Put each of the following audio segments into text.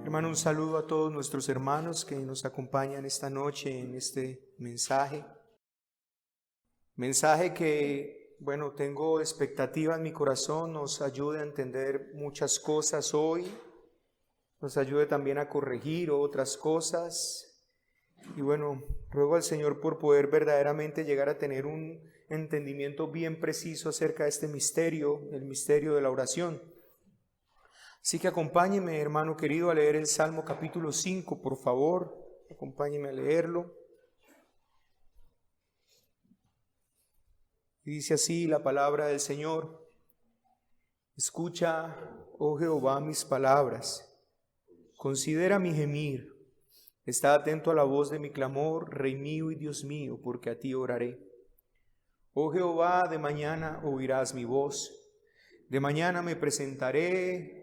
Hermano, un saludo a todos nuestros hermanos que nos acompañan esta noche en este mensaje. Mensaje que, tengo expectativa en mi corazón, nos ayude a entender muchas cosas hoy, nos ayude también a corregir otras cosas. Y ruego al Señor por poder verdaderamente llegar a tener un entendimiento bien preciso acerca de este misterio, el misterio de la oración. Así que acompáñeme, hermano querido, a leer el Salmo capítulo 5, por favor. Acompáñeme a leerlo. Y dice así la palabra del Señor: Escucha, oh Jehová, mis palabras, considera mi gemir, está atento a la voz de mi clamor, Rey mío y Dios mío, porque a ti oraré. Oh Jehová, de mañana oirás mi voz, de mañana me presentaré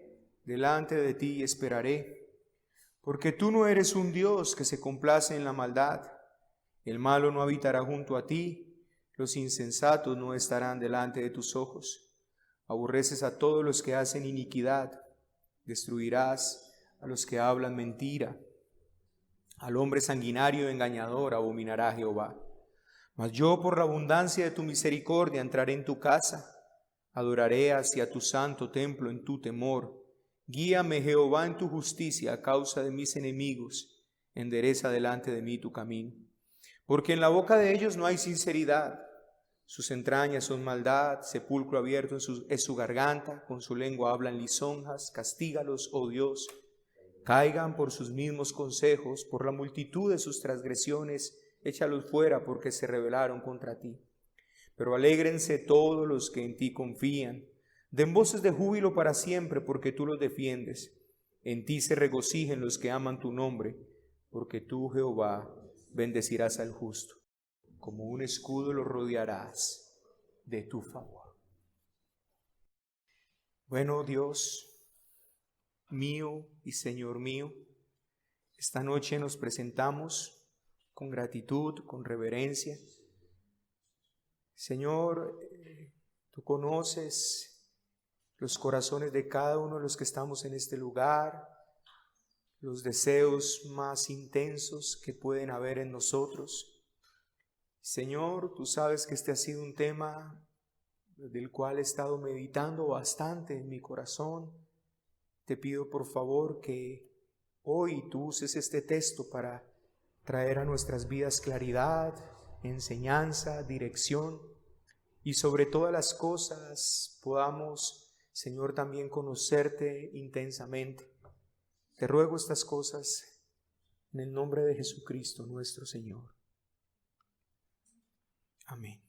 delante de ti y esperaré, porque tú no eres un Dios que se complace en la maldad. El malo no habitará junto a ti, los insensatos no estarán delante de tus ojos. Aborreces a todos los que hacen iniquidad, destruirás a los que hablan mentira. Al hombre sanguinario y engañador abominará Jehová. Mas yo, por la abundancia de tu misericordia, entraré en tu casa, adoraré hacia tu santo templo en tu temor. Guíame, Jehová, en tu justicia a causa de mis enemigos, endereza delante de mí tu camino. Porque en la boca de ellos no hay sinceridad, sus entrañas son maldad, sepulcro abierto es su garganta, con su lengua hablan lisonjas. Castígalos, oh Dios, caigan por sus mismos consejos, por la multitud de sus transgresiones, échalos fuera porque se rebelaron contra ti. Pero alégrense todos los que en ti confían, den voces de júbilo para siempre, porque tú los defiendes. En ti se regocijen los que aman tu nombre, porque tú, Jehová, bendecirás al justo. Como un escudo lo rodearás de tu favor. Bueno, Dios mío y Señor mío, esta noche nos presentamos con gratitud, con reverencia. Señor, tú conoces los corazones de cada uno de los que estamos en este lugar, los deseos más intensos que pueden haber en nosotros. Señor, tú sabes que este ha sido un tema del cual he estado meditando bastante en mi corazón. Te pido por favor que hoy tú uses este texto para traer a nuestras vidas claridad, enseñanza, dirección, y sobre todas las cosas podamos, Señor, también conocerte intensamente. Te ruego estas cosas en el nombre de Jesucristo nuestro Señor. Amén.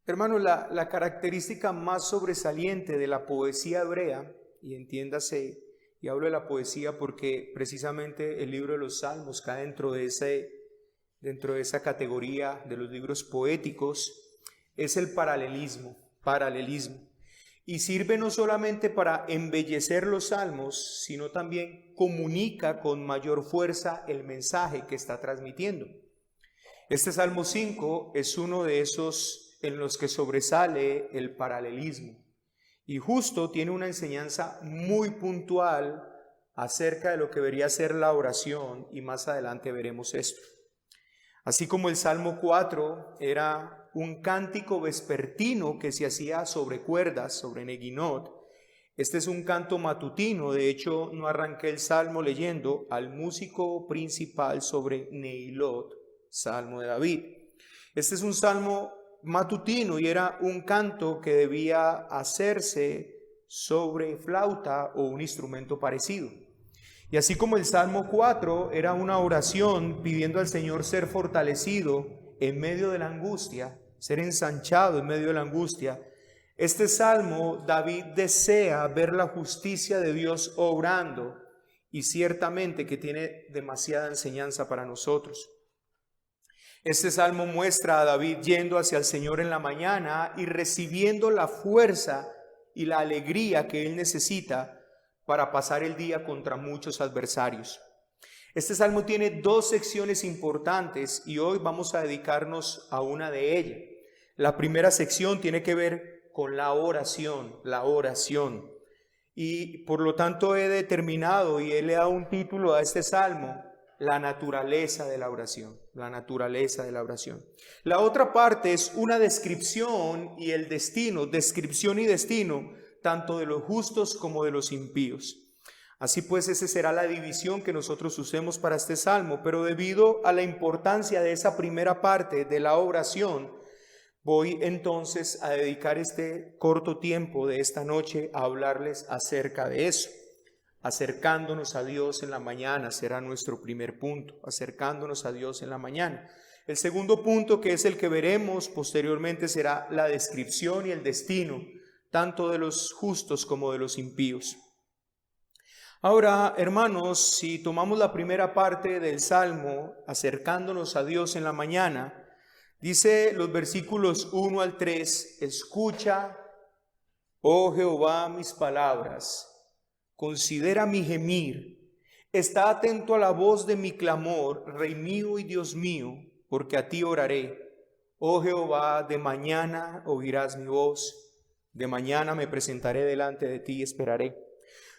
Hermano, la característica más sobresaliente de la poesía hebrea, y entiéndase, y hablo de la poesía porque precisamente el libro de los Salmos cae dentro de esa categoría de los libros poéticos, es el paralelismo, y sirve no solamente para embellecer los salmos, sino también comunica con mayor fuerza el mensaje que está transmitiendo. Este Salmo 5 es uno de esos en los que sobresale el paralelismo, y justo tiene una enseñanza muy puntual acerca de lo que debería ser la oración, y más adelante veremos esto. Así como el Salmo 4 era un cántico vespertino que se hacía sobre cuerdas, sobre neguinot, este es un canto matutino. De hecho, no arranqué el Salmo leyendo al músico principal sobre Neilot, Salmo de David. Este es un Salmo matutino y era un canto que debía hacerse sobre flauta o un instrumento parecido. Y así como el Salmo 4 era una oración pidiendo al Señor ser fortalecido en medio de la angustia, ser ensanchado en medio de la angustia, este Salmo David desea ver la justicia de Dios obrando, y ciertamente que tiene demasiada enseñanza para nosotros. Este Salmo muestra a David yendo hacia el Señor en la mañana y recibiendo la fuerza y la alegría que él necesita para pasar el día contra muchos adversarios. Este salmo tiene dos secciones importantes y hoy vamos a dedicarnos a una de ellas. La primera sección tiene que ver con la oración. y por lo tanto he determinado y le he dado un título a este salmo: la naturaleza de la oración, la naturaleza de la oración. La otra parte es una descripción y el destino, descripción y destino, tanto de los justos como de los impíos. Así pues, esa será la división que nosotros usemos para este salmo, pero debido a la importancia de esa primera parte de la oración, voy entonces a dedicar este corto tiempo de esta noche a hablarles acerca de eso. Acercándonos a Dios en la mañana será nuestro primer punto, acercándonos a Dios en la mañana. El segundo punto, que es el que veremos posteriormente, será la descripción y el destino, tanto de los justos como de los impíos. Ahora, hermanos, si tomamos la primera parte del Salmo, acercándonos a Dios en la mañana, dice los versículos 1 al 3, escucha, oh Jehová, mis palabras, considera mi gemir, está atento a la voz de mi clamor, Rey mío y Dios mío, porque a ti oraré. Oh Jehová, de mañana oirás mi voz, de mañana me presentaré delante de ti y esperaré.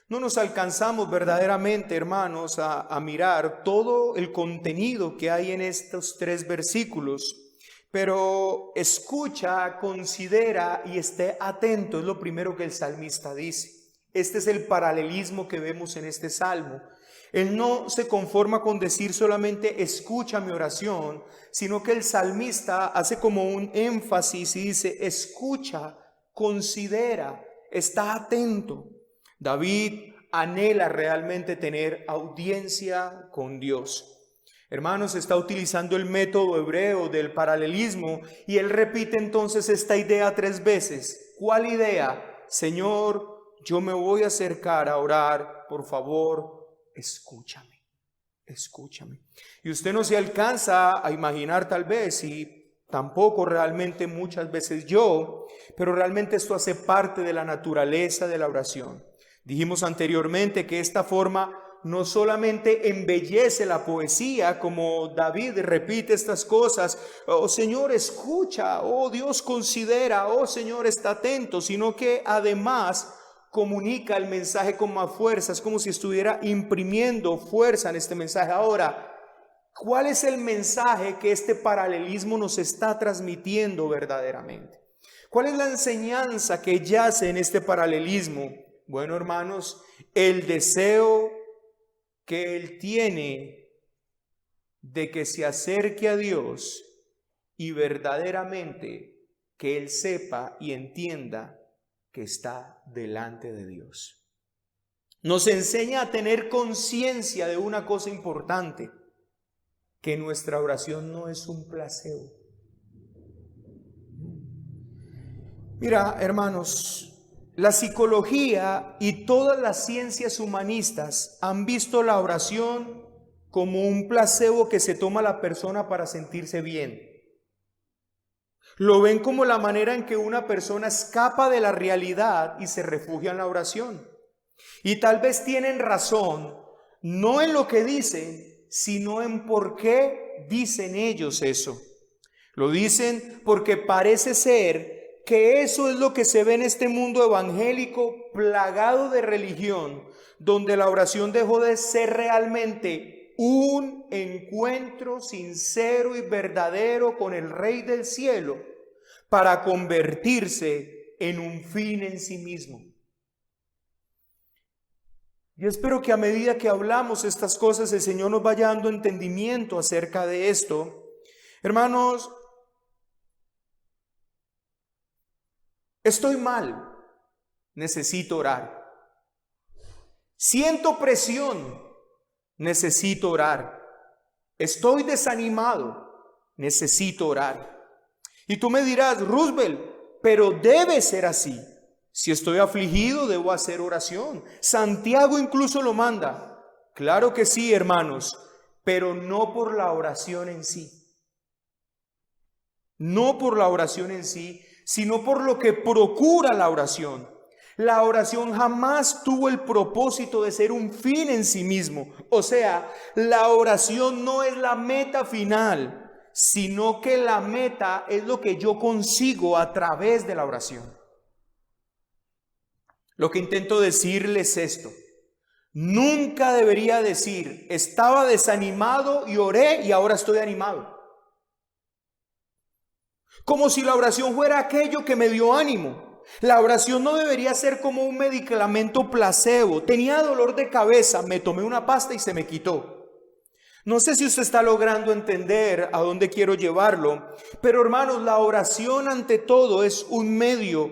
No nos alcanzamos verdaderamente, hermanos, a mirar todo el contenido que hay en estos 3 versículos, pero escucha, considera y esté atento, es lo primero que el salmista dice. Este es el paralelismo que vemos en este salmo. Él no se conforma con decir solamente escucha mi oración, sino que el salmista hace como un énfasis y dice escucha, considera, está atento. David anhela realmente tener audiencia con Dios. Hermanos, está utilizando el método hebreo del paralelismo y él repite entonces esta idea 3 veces. ¿Cuál idea? Señor, yo me voy a acercar a orar, por favor, escúchame, escúchame. Y usted no se alcanza a imaginar tal vez, y tampoco realmente muchas veces yo, pero realmente esto hace parte de la naturaleza de la oración. Dijimos anteriormente que esta forma no solamente embellece la poesía, como David repite estas cosas, oh Señor escucha, oh Dios considera, oh Señor está atento, sino que además comunica el mensaje con más fuerza, es como si estuviera imprimiendo fuerza en este mensaje. Ahora, ¿cuál es el mensaje que este paralelismo nos está transmitiendo verdaderamente? ¿Cuál es la enseñanza que yace en este paralelismo? Bueno, hermanos, el deseo que él tiene de que se acerque a Dios y verdaderamente que él sepa y entienda que está delante de Dios. Nos enseña a tener conciencia de una cosa importante, que nuestra oración no es un placebo. Mira, hermanos, la psicología y todas las ciencias humanistas han visto la oración como un placebo que se toma la persona para sentirse bien. Lo ven como la manera en que una persona escapa de la realidad y se refugia en la oración. Y tal vez tienen razón, no en lo que dicen, sino en por qué dicen ellos eso. Lo dicen porque parece ser que eso es lo que se ve en este mundo evangélico plagado de religión, donde la oración dejó de ser realmente un encuentro sincero y verdadero con el Rey del cielo para convertirse en un fin en sí mismo. Yo espero que a medida que hablamos estas cosas el Señor nos vaya dando entendimiento acerca de esto. Hermanos, estoy mal, necesito orar. Siento presión, necesito orar. Estoy desanimado, necesito orar. Y tú me dirás, Roosevelt, pero debe ser así. Si estoy afligido, debo hacer oración. Santiago incluso lo manda. Claro que sí, hermanos, pero no por la oración en sí. No por la oración en sí, sino por lo que procura la oración. La oración jamás tuvo el propósito de ser un fin en sí mismo. O sea, la oración no es la meta final, sino que la meta es lo que yo consigo a través de la oración. Lo que intento decirles es esto: nunca debería decir, estaba desanimado y oré y ahora estoy animado. Como si la oración fuera aquello que me dio ánimo. La oración no debería ser como un medicamento placebo. Tenía dolor de cabeza, me tomé una pasta y se me quitó. No sé si usted está logrando entender a dónde quiero llevarlo, pero hermanos, la oración ante todo es un medio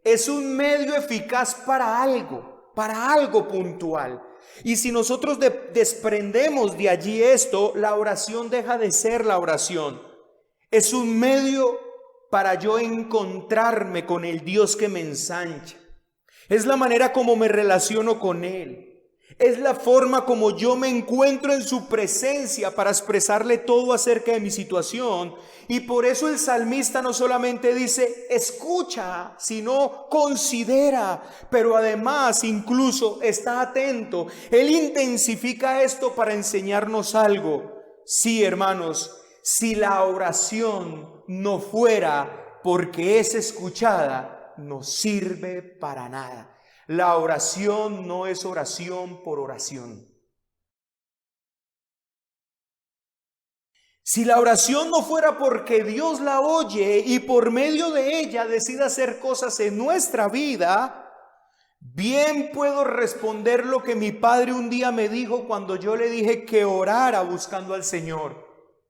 eficaz para algo puntual. Y si nosotros desprendemos de allí esto, la oración deja de ser la oración. Es un medio para yo encontrarme con el Dios que me ensancha. Es la manera como me relaciono con Él. Es la forma como yo me encuentro en su presencia para expresarle todo acerca de mi situación. Y por eso el salmista no solamente dice escucha, sino considera, pero además incluso está atento. Él intensifica esto para enseñarnos algo. Sí, hermanos, si la oración no fuera porque es escuchada, no sirve para nada. La oración no es oración por oración. Si la oración no fuera porque Dios la oye y por medio de ella decide hacer cosas en nuestra vida, bien puedo responder lo que mi padre un día me dijo cuando yo le dije que orara buscando al Señor.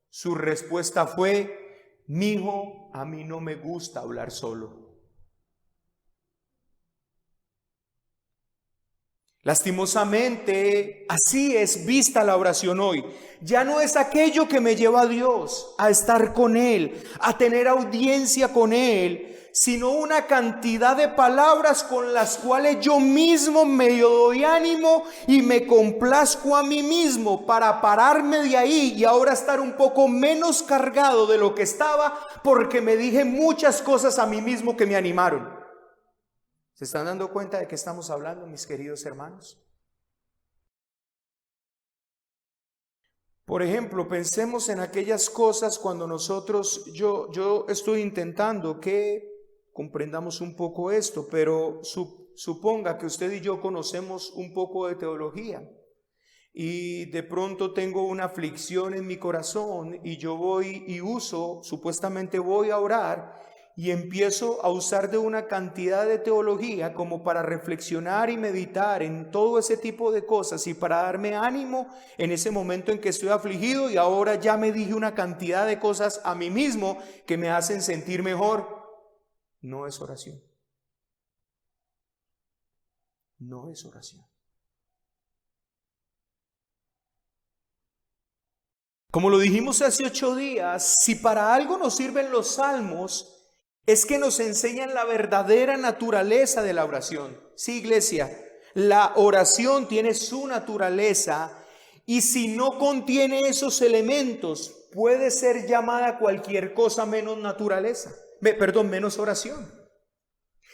Su respuesta fue: mijo, a mí no me gusta hablar solo. Lastimosamente, así es vista la oración hoy. Ya no es aquello que me lleva a Dios, a estar con Él, a tener audiencia con Él, sino una cantidad de palabras con las cuales yo mismo me doy ánimo y me complazco a mí mismo para pararme de ahí y ahora estar un poco menos cargado de lo que estaba, porque me dije muchas cosas a mí mismo que me animaron. ¿Se están dando cuenta de qué estamos hablando, mis queridos hermanos? Por ejemplo, pensemos en aquellas cosas cuando yo estoy intentando que comprendamos un poco esto, pero suponga que usted y yo conocemos un poco de teología y de pronto tengo una aflicción en mi corazón y yo voy y supuestamente voy a orar y empiezo a usar de una cantidad de teología como para reflexionar y meditar en todo ese tipo de cosas y para darme ánimo en ese momento en que estoy afligido, y ahora ya me dije una cantidad de cosas a mí mismo que me hacen sentir mejor. No es oración. No es oración. Como lo dijimos hace 8 días, si para algo nos sirven los salmos, es que nos enseñan la verdadera naturaleza de la oración. Sí, iglesia, la oración tiene su naturaleza y si no contiene esos elementos, puede ser llamada cualquier cosa menos menos oración.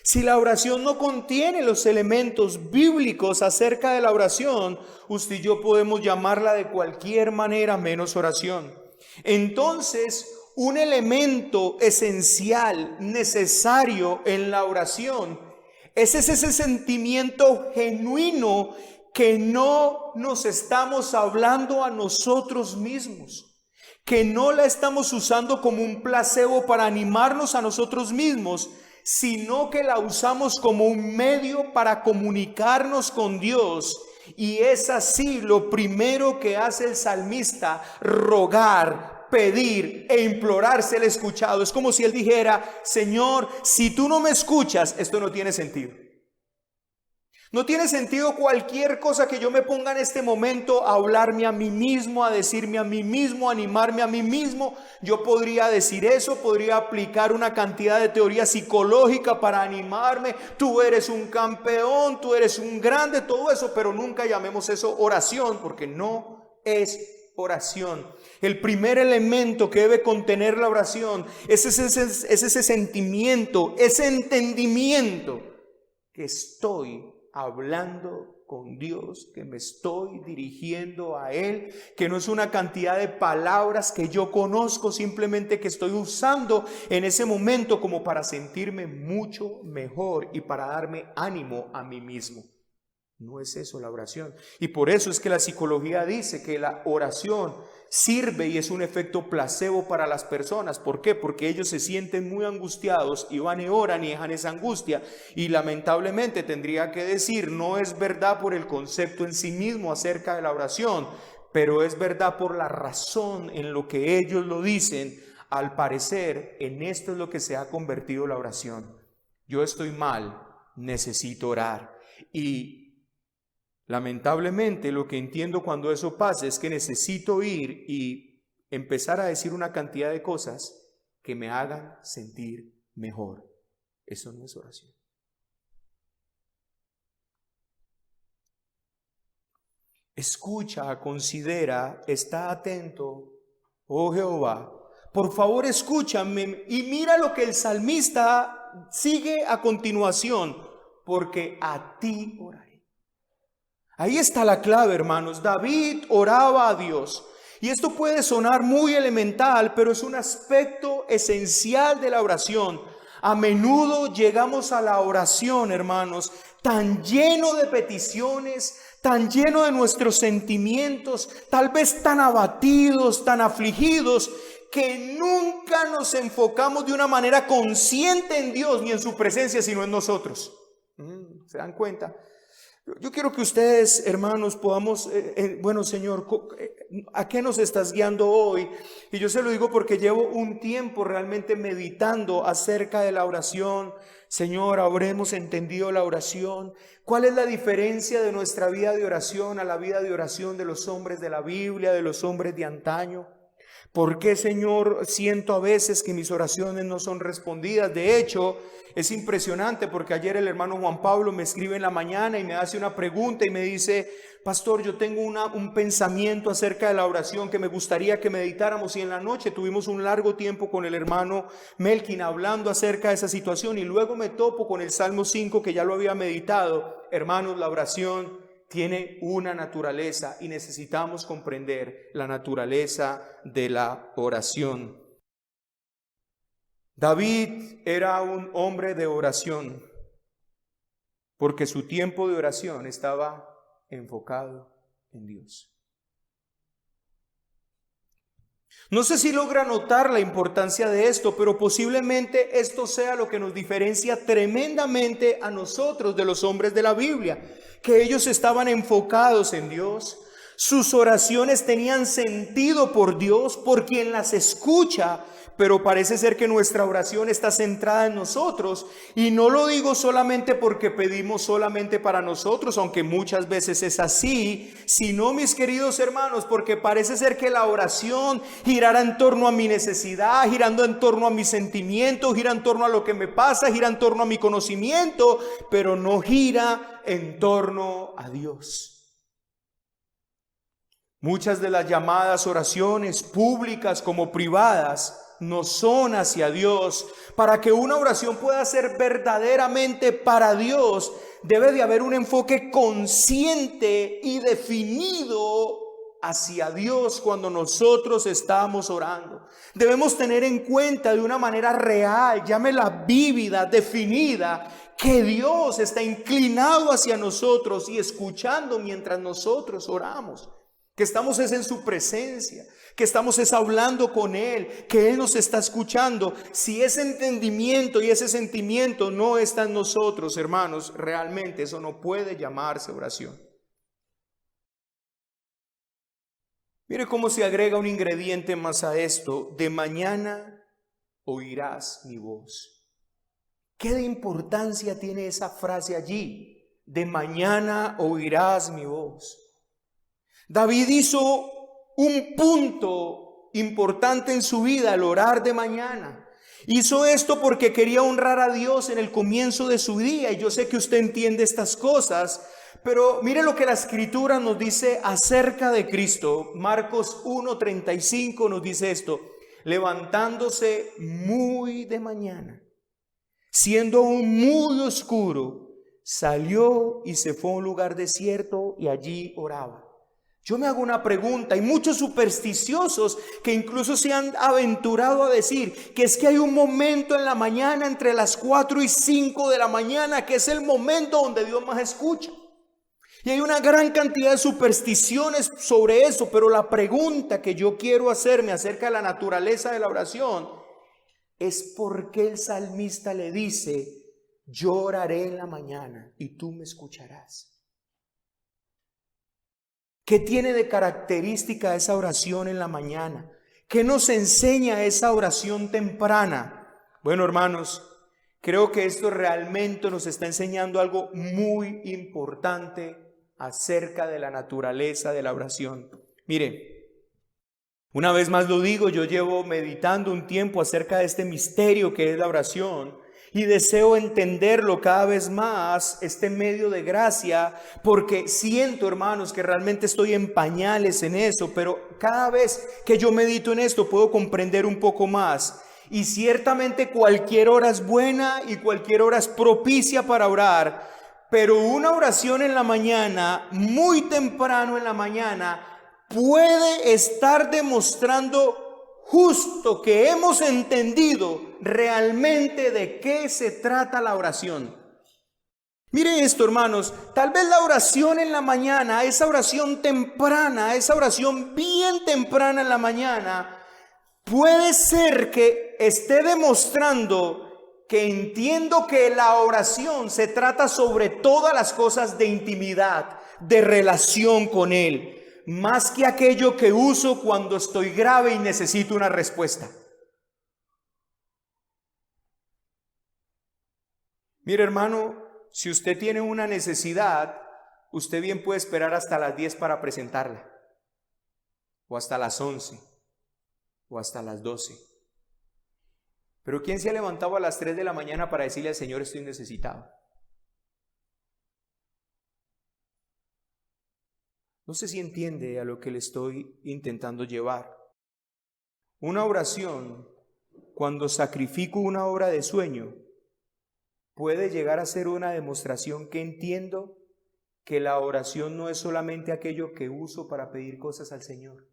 Si la oración no contiene los elementos bíblicos acerca de la oración, usted y yo podemos llamarla de cualquier manera menos oración. Entonces, un elemento esencial, necesario en la oración, es ese sentimiento genuino que no nos estamos hablando a nosotros mismos, que no la estamos usando como un placebo para animarnos a nosotros mismos, sino que la usamos como un medio para comunicarnos con Dios. Y es así lo primero que hace el salmista: rogar, pedir e implorar ser escuchado. Es como si él dijera: Señor, si tú no me escuchas, esto no tiene sentido. No tiene sentido cualquier cosa que yo me ponga en este momento a hablarme a mí mismo, a decirme a mí mismo, a animarme a mí mismo. Yo podría decir eso, podría aplicar una cantidad de teoría psicológica para animarme. Tú eres un campeón, tú eres un grande, todo eso, pero nunca llamemos eso oración, porque no es oración. El primer elemento que debe contener la oración es ese sentimiento, ese entendimiento que estoy hablando con Dios, que me estoy dirigiendo a Él, que no es una cantidad de palabras que yo conozco, simplemente que estoy usando en ese momento como para sentirme mucho mejor y para darme ánimo a mí mismo. No es eso la oración. Y por eso es que la psicología dice que la oración sirve y es un efecto placebo para las personas. ¿Por qué? Porque ellos se sienten muy angustiados y van y oran y dejan esa angustia. Y lamentablemente tendría que decir, no es verdad por el concepto en sí mismo acerca de la oración, pero es verdad por la razón en lo que ellos lo dicen. Al parecer, en esto es lo que se ha convertido la oración. Yo estoy mal, necesito orar. Y lamentablemente lo que entiendo cuando eso pasa es que necesito ir y empezar a decir una cantidad de cosas que me hagan sentir mejor. Eso no es oración. Escucha, considera, está atento, oh Jehová. Por favor, escúchame y mira lo que el salmista sigue a continuación, porque a ti oraré. Ahí está la clave, hermanos. David oraba a Dios. Y esto puede sonar muy elemental, pero es un aspecto esencial de la oración. A menudo llegamos a la oración, hermanos, tan lleno de peticiones, tan lleno de nuestros sentimientos, tal vez tan abatidos, tan afligidos, que nunca nos enfocamos de una manera consciente en Dios ni en su presencia, sino en nosotros. ¿Se dan cuenta? Yo quiero que ustedes, hermanos, podamos, bueno, Señor, ¿a qué nos estás guiando hoy? Y yo se lo digo porque llevo un tiempo realmente meditando acerca de la oración. Señor, habremos entendido la oración. ¿Cuál es la diferencia de nuestra vida de oración a la vida de oración de los hombres de la Biblia, de los hombres de antaño? ¿Por qué, Señor, siento a veces que mis oraciones no son respondidas? De hecho, es impresionante porque ayer el hermano Juan Pablo me escribe en la mañana y me hace una pregunta y me dice: pastor, yo tengo un pensamiento acerca de la oración que me gustaría que meditáramos. Y en la noche tuvimos un largo tiempo con el hermano Melkin hablando acerca de esa situación y luego me topo con el Salmo 5 que ya lo había meditado. Hermanos, la oración tiene una naturaleza y necesitamos comprender la naturaleza de la oración. David era un hombre de oración porque su tiempo de oración estaba enfocado en Dios. No sé si logra notar la importancia de esto, pero posiblemente esto sea lo que nos diferencia tremendamente a nosotros de los hombres de la Biblia, que ellos estaban enfocados en Dios. Sus oraciones tenían sentido por Dios, por quien las escucha, pero parece ser que nuestra oración está centrada en nosotros. Y no lo digo solamente porque pedimos solamente para nosotros, aunque muchas veces es así, sino, mis queridos hermanos, porque parece ser que la oración girará en torno a mi necesidad, girando en torno a mis sentimientos, gira en torno a lo que me pasa, gira en torno a mi conocimiento, pero no gira en torno a Dios. Muchas de las llamadas oraciones públicas como privadas no son hacia Dios. Para que una oración pueda ser verdaderamente para Dios, debe de haber un enfoque consciente y definido hacia Dios cuando nosotros estamos orando. Debemos tener en cuenta de una manera real, llámela vívida, definida, que Dios está inclinado hacia nosotros y escuchando mientras nosotros oramos. Que estamos en su presencia, que estamos hablando con Él, que Él nos está escuchando. Si ese entendimiento y ese sentimiento no está en nosotros, hermanos, realmente eso no puede llamarse oración. Mire cómo se agrega un ingrediente más a esto: de mañana oirás mi voz. ¿Qué de importancia tiene esa frase allí? De mañana oirás mi voz. David hizo un punto importante en su vida al orar de mañana. Hizo esto porque quería honrar a Dios en el comienzo de su día. Y yo sé que usted entiende estas cosas, pero mire lo que la Escritura nos dice acerca de Cristo. Marcos 1:35 nos dice esto: levantándose muy de mañana, siendo aún muy oscuro, salió y se fue a un lugar desierto y allí oraba. Yo me hago una pregunta, hay muchos supersticiosos que incluso se han aventurado a decir que es que hay un momento en la mañana entre las 4 y 5 de la mañana que es el momento donde Dios más escucha. Y hay una gran cantidad de supersticiones sobre eso, pero la pregunta que yo quiero hacerme acerca de la naturaleza de la oración es por qué el salmista le dice: yo oraré en la mañana y tú me escucharás. ¿Qué tiene de característica esa oración en la mañana? ¿Qué nos enseña esa oración temprana? Bueno, hermanos, creo que esto realmente nos está enseñando algo muy importante acerca de la naturaleza de la oración. Mire, una vez más lo digo, yo llevo meditando un tiempo acerca de este misterio que es la oración y deseo entenderlo cada vez más, este medio de gracia, porque siento, hermanos, que realmente estoy en pañales en eso, pero cada vez que yo medito en esto puedo comprender un poco más. Y ciertamente cualquier hora es buena y cualquier hora es propicia para orar, pero una oración en la mañana, muy temprano en la mañana, puede estar demostrando justo que hemos entendido realmente de qué se trata la oración. Mire esto, hermanos, tal vez la oración en la mañana, esa oración temprana, esa oración bien temprana en la mañana, puede ser que esté demostrando que entiendo que la oración se trata sobre todas las cosas de intimidad, de relación con Él, más que aquello que uso cuando estoy grave y necesito una respuesta. Mire, hermano, si usted tiene una necesidad, usted bien puede esperar hasta las 10 para presentarla, o hasta las 11, o hasta las 12. Pero ¿quién se ha levantado a las 3 de la mañana para decirle al Señor: estoy necesitado? No sé si entiende a lo que le estoy intentando llevar. Una oración, cuando sacrifico una hora de sueño, puede llegar a ser una demostración que entiendo que la oración no es solamente aquello que uso para pedir cosas al Señor,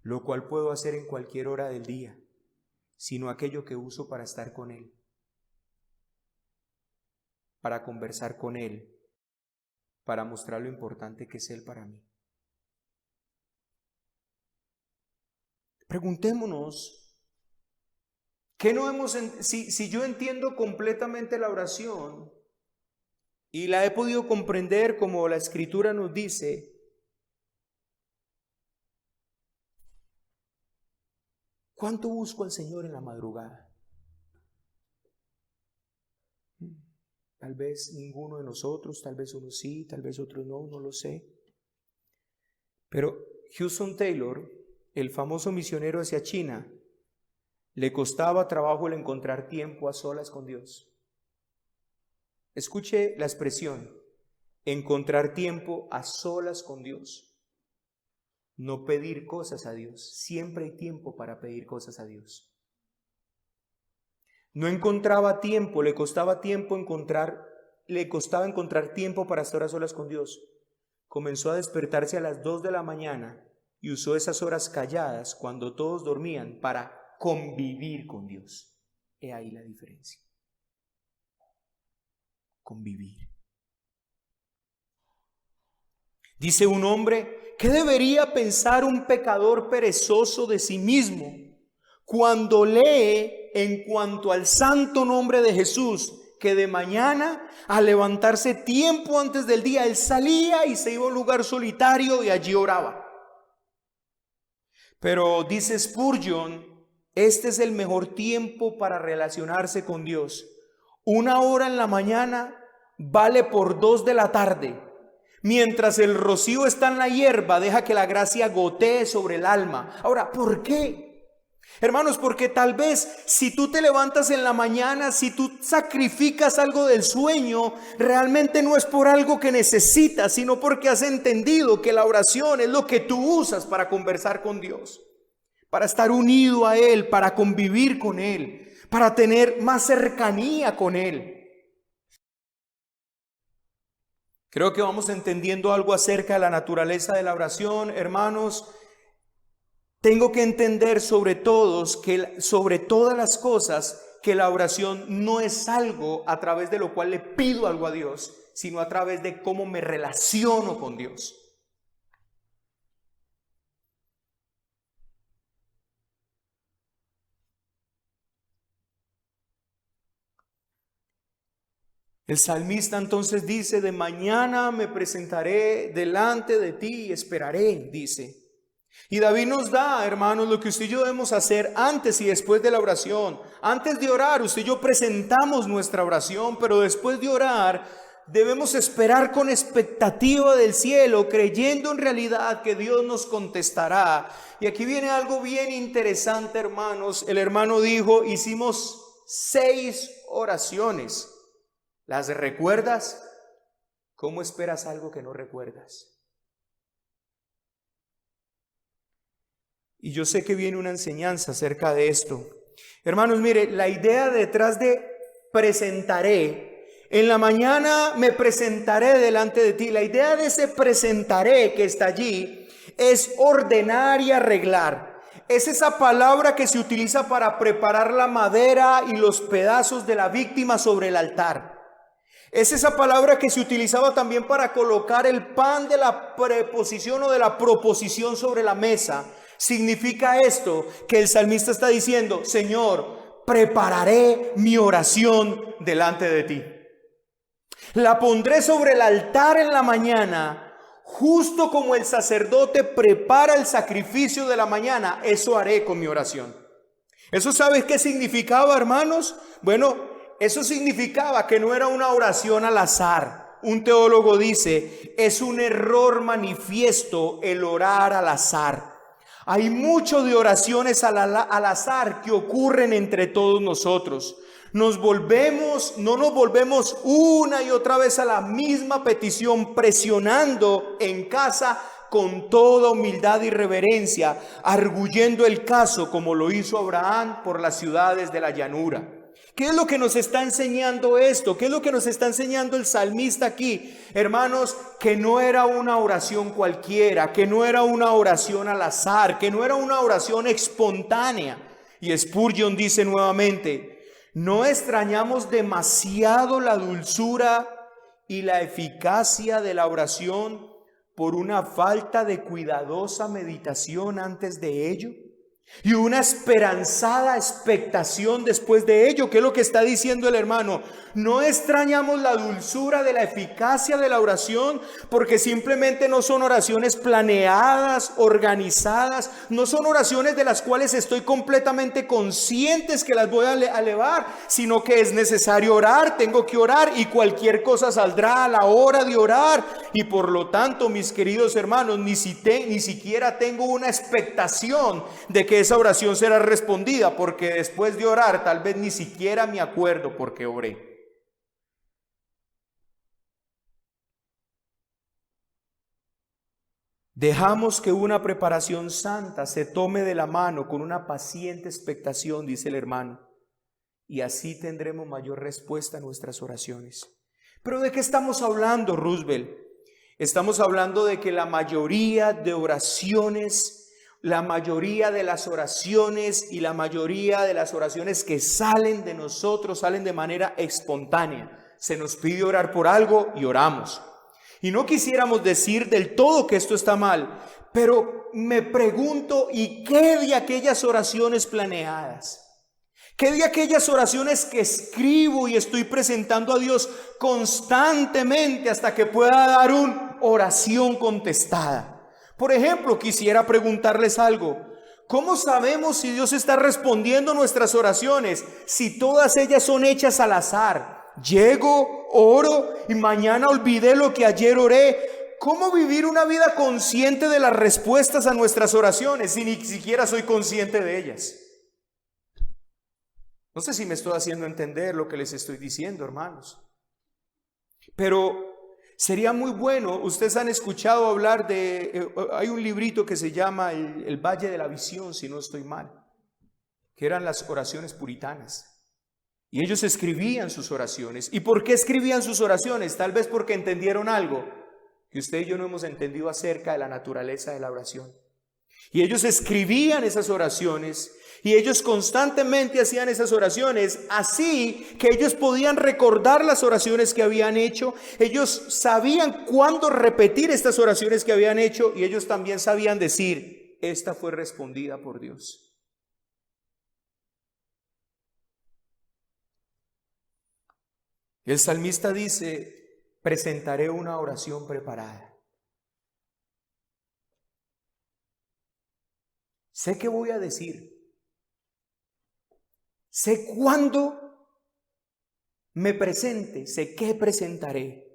lo cual puedo hacer en cualquier hora del día, sino aquello que uso para estar con Él, para conversar con Él, para mostrar lo importante que es Él para mí. Preguntémonos, ¿qué no hemos si yo entiendo completamente la oración y la he podido comprender como la Escritura nos dice, ¿cuánto busco al Señor en la madrugada? Tal vez ninguno de nosotros, tal vez uno sí, tal vez otro no, no lo sé. Pero Hudson Taylor, el famoso misionero hacia China, le costaba trabajo el encontrar tiempo a solas con Dios. Escuche la expresión, encontrar tiempo a solas con Dios. No pedir cosas a Dios, siempre hay tiempo para pedir cosas a Dios. No encontraba tiempo, le costaba encontrar tiempo para estar a solas con Dios. Comenzó a despertarse a las 2 de la mañana y usó esas horas calladas cuando todos dormían para convivir con Dios. He ahí la diferencia. Convivir. Dice un hombre: ¿qué debería pensar un pecador perezoso de sí mismo cuando lee en cuanto al santo nombre de Jesús, que de mañana, al levantarse tiempo antes del día, él salía y se iba a un lugar solitario y allí oraba? Pero dice Spurgeon, este es el mejor tiempo para relacionarse con Dios. 1 hora en la mañana vale por 2 de la tarde. Mientras el rocío está en la hierba, deja que la gracia gotee sobre el alma. Ahora, ¿por qué? Hermanos, porque tal vez si tú te levantas en la mañana, si tú sacrificas algo del sueño, realmente no es por algo que necesitas, sino porque has entendido que la oración es lo que tú usas para conversar con Dios, para estar unido a Él, para convivir con Él, para tener más cercanía con Él. Creo que vamos entendiendo algo acerca de la naturaleza de la oración, hermanos. Tengo que entender sobre todas las cosas, que la oración no es algo a través de lo cual le pido algo a Dios, sino a través de cómo me relaciono con Dios. El salmista entonces dice: de mañana me presentaré delante de ti y esperaré, dice. Y David nos da, hermanos, lo que usted y yo debemos hacer antes y después de la oración. Antes de orar, usted y yo presentamos nuestra oración, pero después de orar debemos esperar con expectativa del cielo, creyendo en realidad que Dios nos contestará. Y aquí viene algo bien interesante, hermanos. El hermano dijo: hicimos 6 oraciones. ¿Las recuerdas? ¿Cómo esperas algo que no recuerdas? Y yo sé que viene una enseñanza acerca de esto. Hermanos, mire, la idea detrás de presentaré, en la mañana me presentaré delante de ti. La idea de ese presentaré que está allí es ordenar y arreglar. Es esa palabra que se utiliza para preparar la madera y los pedazos de la víctima sobre el altar. Es esa palabra que se utilizaba también para colocar el pan de la preposición o de la proposición sobre la mesa. Significa esto, que el salmista está diciendo: Señor, prepararé mi oración delante de ti. La pondré sobre el altar en la mañana, justo como el sacerdote prepara el sacrificio de la mañana. Eso haré con mi oración. ¿Eso sabes qué significaba, hermanos? Bueno, eso significaba que no era una oración al azar. Un teólogo dice: es un error manifiesto el orar al azar. Hay mucho de oraciones al azar que ocurren entre todos nosotros. No nos volvemos una y otra vez a la misma petición, presionando en casa con toda humildad y reverencia, arguyendo el caso como lo hizo Abraham por las ciudades de la llanura. ¿Qué es lo que nos está enseñando esto? ¿Qué es lo que nos está enseñando el salmista aquí? Hermanos, que no era una oración cualquiera, que no era una oración al azar, que no era una oración espontánea. Y Spurgeon dice nuevamente: no extrañamos demasiado la dulzura y la eficacia de la oración por una falta de cuidadosa meditación antes de ello, y una esperanzada expectación después de ello. ¿Qué es lo que está diciendo el hermano? No extrañamos la dulzura de la eficacia de la oración porque simplemente no son oraciones planeadas, organizadas, no son oraciones de las cuales estoy completamente conscientes que las voy a elevar, sino que es necesario orar, tengo que orar y cualquier cosa saldrá a la hora de orar. Y por lo tanto, mis queridos hermanos, ni siquiera tengo una expectación de que esa oración será respondida, porque después de orar tal vez ni siquiera me acuerdo por qué oré. Dejamos que una preparación santa se tome de la mano con una paciente expectación, dice el hermano, y así tendremos mayor respuesta a nuestras oraciones. ¿Pero de qué estamos hablando, Roosevelt? Estamos hablando de que la mayoría de oraciones, la mayoría de las oraciones y la mayoría de las oraciones que salen de nosotros salen de manera espontánea. Se nos pide orar por algo y oramos. Y no quisiéramos decir del todo que esto está mal, pero me pregunto: ¿y qué de aquellas oraciones planeadas? ¿Qué de aquellas oraciones que escribo y estoy presentando a Dios constantemente hasta que pueda dar una oración contestada? Por ejemplo, quisiera preguntarles algo. ¿Cómo sabemos si Dios está respondiendo nuestras oraciones si todas ellas son hechas al azar? Llego, oro y mañana olvidé lo que ayer oré. ¿Cómo vivir una vida consciente de las respuestas a nuestras oraciones si ni siquiera soy consciente de ellas? No sé si me estoy haciendo entender lo que les estoy diciendo, hermanos. Pero sería muy bueno, ustedes han escuchado hablar hay un librito que se llama el Valle de la Visión, si no estoy mal, que eran las oraciones puritanas. Y ellos escribían sus oraciones. ¿Y por qué escribían sus oraciones? Tal vez porque entendieron algo que usted y yo no hemos entendido acerca de la naturaleza de la oración. Y ellos escribían esas oraciones y ellos constantemente hacían esas oraciones, así que ellos podían recordar las oraciones que habían hecho. Ellos sabían cuándo repetir estas oraciones que habían hecho y ellos también sabían decir: esta fue respondida por Dios. El salmista dice: presentaré una oración preparada. Sé qué voy a decir. Sé cuándo me presente, sé qué presentaré.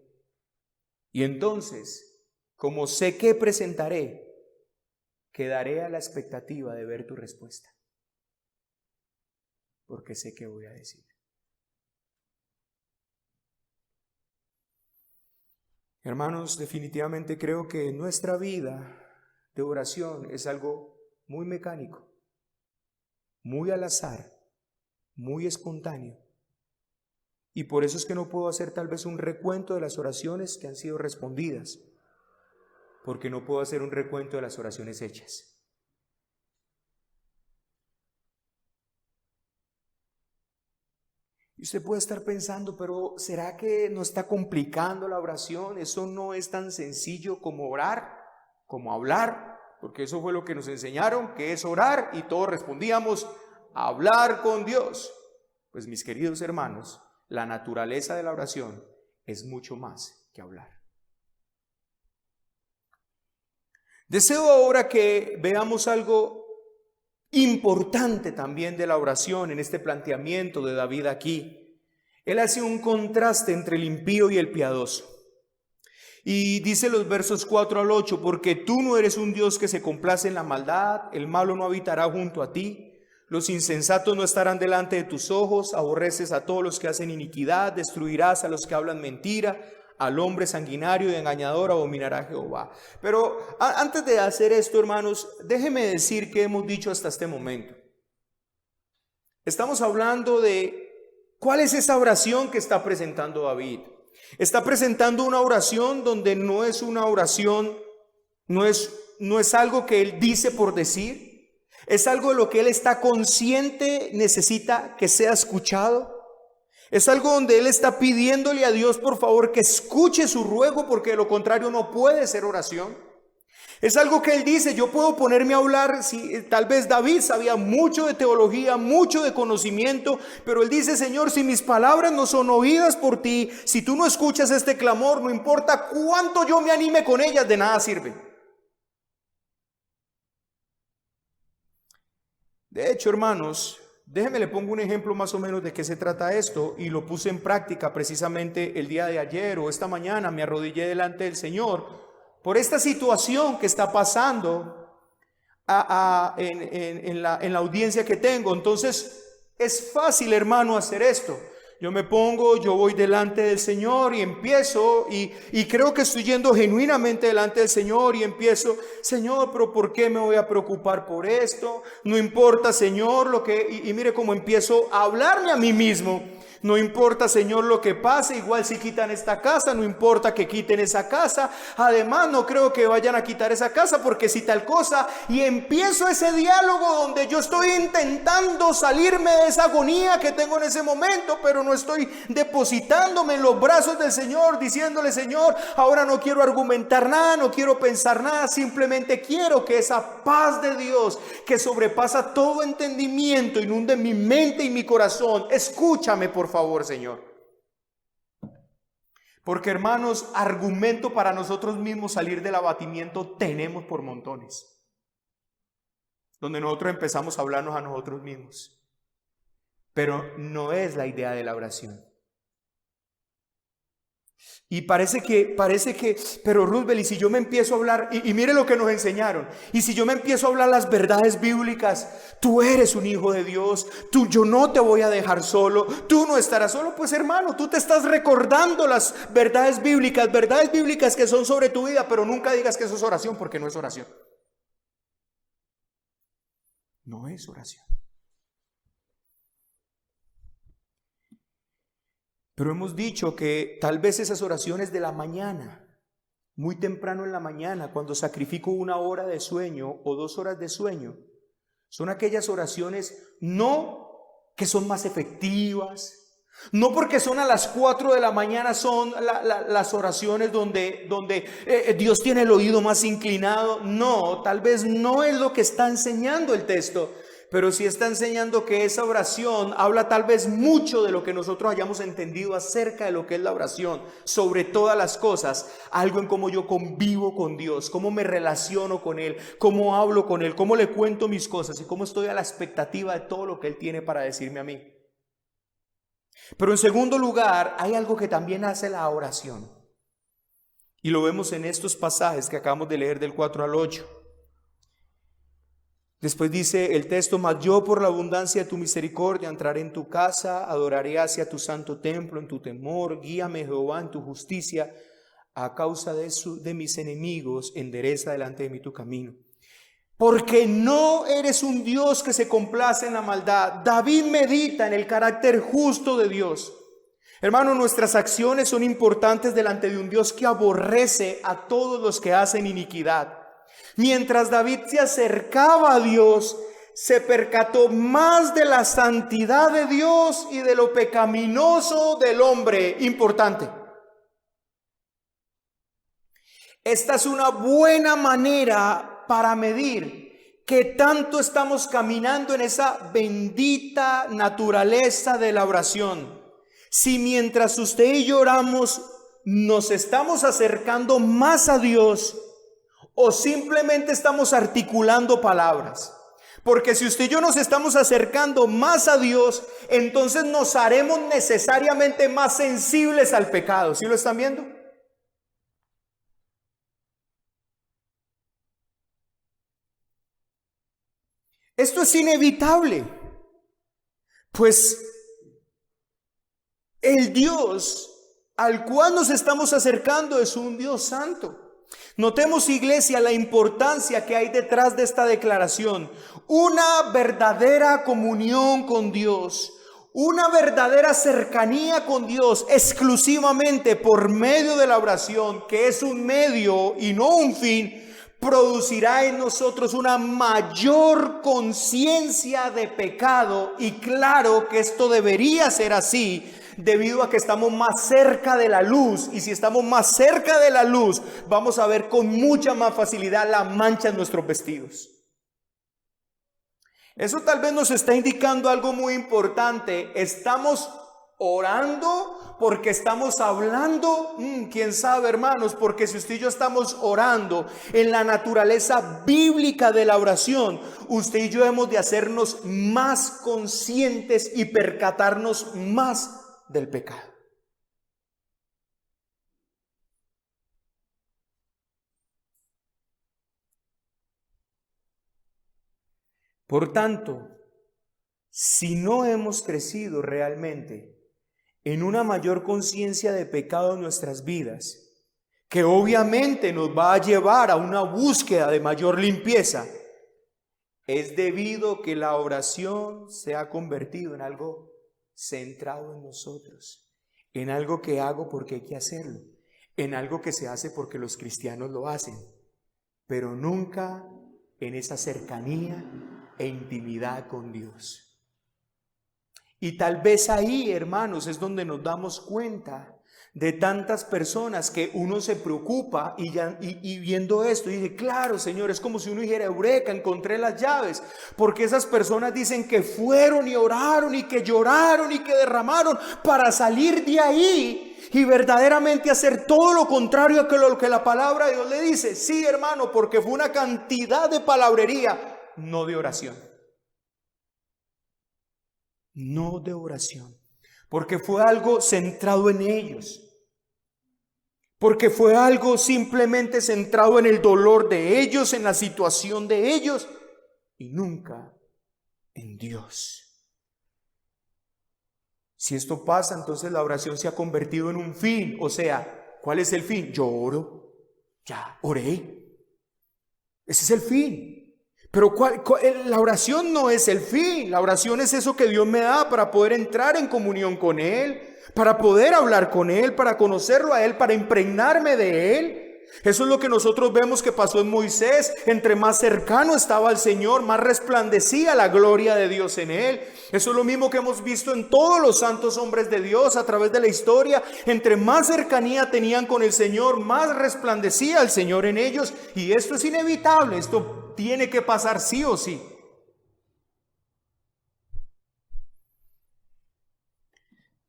Y entonces, como sé qué presentaré, quedaré a la expectativa de ver tu respuesta. Porque sé qué voy a decir. Hermanos, definitivamente creo que nuestra vida de oración es algo muy mecánico, muy al azar, muy espontáneo. Y por eso es que no puedo hacer tal vez un recuento de las oraciones que han sido respondidas, porque no puedo hacer un recuento de las oraciones hechas. Y usted puede estar pensando: pero ¿será que no está complicando la oración? Eso no es tan sencillo como orar, como hablar, porque eso fue lo que nos enseñaron, que es orar, y todos respondíamos: hablar con Dios. Pues mis queridos hermanos, la naturaleza de la oración es mucho más que hablar. Deseo ahora que veamos algo importante también de la oración en este planteamiento de David aquí. Él hace un contraste entre el impío y el piadoso. Y dice los versos 4 al 8: porque tú no eres un Dios que se complace en la maldad, el malo no habitará junto a ti, los insensatos no estarán delante de tus ojos, aborreces a todos los que hacen iniquidad, destruirás a los que hablan mentira, al hombre sanguinario y engañador abominará Jehová. Pero antes de hacer esto, hermanos, déjenme decir qué hemos dicho hasta este momento. Estamos hablando de cuál es esa oración que está presentando David. Está presentando una oración donde no es una oración, no es algo que él dice por decir. Es algo de lo que él está consciente, necesita que sea escuchado. Es algo donde él está pidiéndole a Dios por favor que escuche su ruego, porque de lo contrario no puede ser oración. Es algo que él dice: yo puedo ponerme a hablar, si tal vez David sabía mucho de teología, mucho de conocimiento, pero él dice: Señor, si mis palabras no son oídas por ti, si tú no escuchas este clamor, no importa cuánto yo me anime con ellas, de nada sirve. De hecho, hermanos, déjenme le pongo un ejemplo más o menos de qué se trata esto, y lo puse en práctica precisamente el día de ayer o esta mañana. Me arrodillé delante del Señor por esta situación que está pasando en la audiencia que tengo. Entonces es fácil, hermano, hacer esto. Yo me pongo, yo voy delante del Señor y empiezo, y creo que estoy yendo genuinamente delante del Señor y empiezo: Señor, pero ¿por qué me voy a preocupar por esto? No importa, Señor, lo que... Y mire cómo empiezo a hablarme a mí mismo. No importa, Señor, lo que pase, igual si quitan esta casa, no importa que quiten esa casa. Además, no creo que vayan a quitar esa casa porque si tal cosa. Y empiezo ese diálogo donde yo estoy intentando salirme de esa agonía que tengo en ese momento, pero no estoy depositándome en los brazos del Señor, diciéndole: Señor, ahora no quiero argumentar nada, no quiero pensar nada, simplemente quiero que esa paz de Dios que sobrepasa todo entendimiento inunde mi mente y mi corazón. Escúchame, por favor, Señor. Porque, hermanos, argumento para nosotros mismos salir del abatimiento tenemos por montones, donde nosotros empezamos a hablarnos a nosotros mismos. Pero no es la idea de la oración. Y parece que, pero Roosevelt, y si yo me empiezo a hablar, y mire lo que nos enseñaron, y si yo me empiezo a hablar las verdades bíblicas: tú eres un hijo de Dios, yo no te voy a dejar solo, tú no estarás solo. Pues, hermano, tú te estás recordando las verdades bíblicas que son sobre tu vida, pero nunca digas que eso es oración, porque no es oración. No es oración. Pero hemos dicho que tal vez esas oraciones de la mañana, muy temprano en la mañana, cuando sacrifico 1 hora de sueño o 2 horas de sueño, son aquellas oraciones no que son más efectivas, no porque son a las 4 de la mañana son las oraciones donde Dios tiene el oído más inclinado. No, tal vez no es lo que está enseñando el texto, pero sí está enseñando que esa oración habla tal vez mucho de lo que nosotros hayamos entendido acerca de lo que es la oración. Sobre todas las cosas, algo en cómo yo convivo con Dios, cómo me relaciono con Él, cómo hablo con Él, cómo le cuento mis cosas y cómo estoy a la expectativa de todo lo que Él tiene para decirme a mí. Pero en segundo lugar, hay algo que también hace la oración. Y lo vemos en estos pasajes que acabamos de leer del 4 al 8. Después dice el texto: mas yo por la abundancia de tu misericordia entraré en tu casa, adoraré hacia tu santo templo en tu temor, guíame Jehová en tu justicia, a causa de mis enemigos, endereza delante de mí tu camino. Porque no eres un Dios que se complace en la maldad. David medita en el carácter justo de Dios. Hermano, nuestras acciones son importantes delante de un Dios que aborrece a todos los que hacen iniquidad. Mientras David se acercaba a Dios, se percató más de la santidad de Dios y de lo pecaminoso del hombre. Importante. Esta es una buena manera para medir qué tanto estamos caminando en esa bendita naturaleza de la oración. Si mientras usted y yo oramos nos estamos acercando más a Dios, o simplemente estamos articulando palabras. Porque si usted y yo nos estamos acercando más a Dios, entonces nos haremos necesariamente más sensibles al pecado. ¿Sí lo están viendo? Esto es inevitable, pues el Dios al cual nos estamos acercando es un Dios santo. Notemos, iglesia, la importancia que hay detrás de esta declaración. Una verdadera comunión con Dios, una verdadera cercanía con Dios exclusivamente por medio de la oración, que es un medio y no un fin, producirá en nosotros una mayor conciencia de pecado. Y claro que esto debería ser así, debido a que estamos más cerca de la luz. Y si estamos más cerca de la luz, vamos a ver con mucha más facilidad la mancha en nuestros vestidos. Eso tal vez nos está indicando algo muy importante. Estamos orando porque estamos hablando. Quién sabe, hermanos, porque si usted y yo estamos orando en la naturaleza bíblica de la oración, usted y yo hemos de hacernos más conscientes y percatarnos más del pecado. Por tanto, si no hemos crecido realmente en una mayor conciencia de pecado en nuestras vidas, que obviamente nos va a llevar a una búsqueda de mayor limpieza, es debido a que la oración se ha convertido en algo centrado en nosotros, en algo que hago porque hay que hacerlo, en algo que se hace porque los cristianos lo hacen, pero nunca en esa cercanía e intimidad con Dios. Y tal vez ahí, hermanos, es donde nos damos cuenta de tantas personas que uno se preocupa y viendo esto y dice: claro, Señor, es como si uno dijera: eureka, encontré las llaves. Porque esas personas dicen que fueron y oraron y que lloraron y que derramaron para salir de ahí y verdaderamente hacer todo lo contrario a lo que la palabra de Dios le dice. Sí, hermano, porque fue una cantidad de palabrería, no de oración. No de oración, porque fue algo centrado en ellos, porque fue algo simplemente centrado en el dolor de ellos, en la situación de ellos, y nunca en Dios. Si esto pasa, entonces la oración se ha convertido en un fin. O sea, ¿cuál es el fin? Yo oro, ya oré, ese es el fin. Pero la oración no es el fin. La oración es eso que Dios me da para poder entrar en comunión con Él, para poder hablar con Él, para conocerlo a Él, para impregnarme de Él. Eso es lo que nosotros vemos que pasó en Moisés. Entre más cercano estaba al Señor, más resplandecía la gloria de Dios en él. Eso es lo mismo que hemos visto en todos los santos hombres de Dios a través de la historia. Entre más cercanía tenían con el Señor, más resplandecía el Señor en ellos. Y esto es inevitable, esto tiene que pasar sí o sí.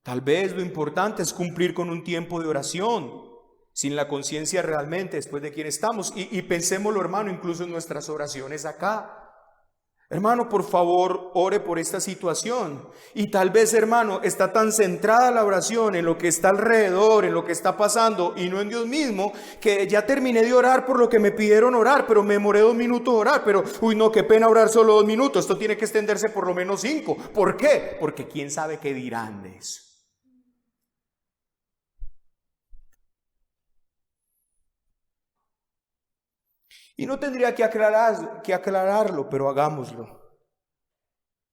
Tal vez lo importante es cumplir con un tiempo de oración, sin la conciencia realmente después de quién estamos. Y pensémoslo, hermano, incluso en nuestras oraciones acá. Hermano, por favor, ore por esta situación. Y tal vez, hermano, está tan centrada la oración en lo que está alrededor, en lo que está pasando, y no en Dios mismo, que ya terminé de orar por lo que me pidieron orar, pero me demoré 2 minutos orar. Pero, uy, no, qué pena orar solo 2 minutos. Esto tiene que extenderse por lo menos 5. ¿Por qué? Porque quién sabe qué dirán de eso. Y no tendría que aclararlo, pero hagámoslo.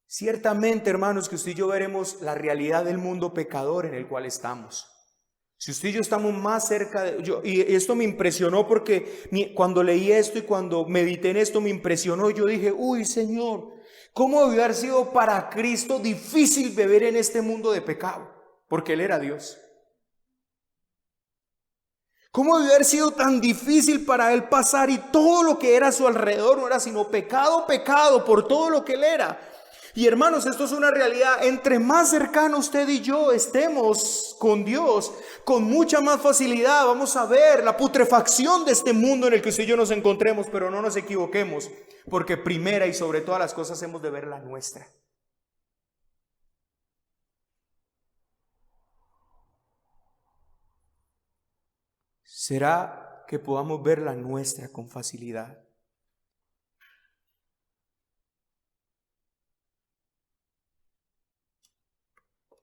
Ciertamente, hermanos, que usted y yo veremos la realidad del mundo pecador en el cual estamos. Si usted y yo estamos más cerca de... y esto me impresionó porque cuando leí esto y cuando medité en esto me impresionó. Yo dije, uy, Señor, ¿cómo debió haber sido para Cristo difícil beber en este mundo de pecado? Porque Él era Dios. ¿Cómo debió haber sido tan difícil para Él pasar y todo lo que era a su alrededor no era sino pecado, pecado por todo lo que Él era? Y hermanos, esto es una realidad. Entre más cercano usted y yo estemos con Dios, con mucha más facilidad vamos a ver la putrefacción de este mundo en el que usted y yo nos encontremos. Pero no nos equivoquemos, porque primera y sobre todas las cosas hemos de ver la nuestra. ¿Será que podamos ver la nuestra con facilidad?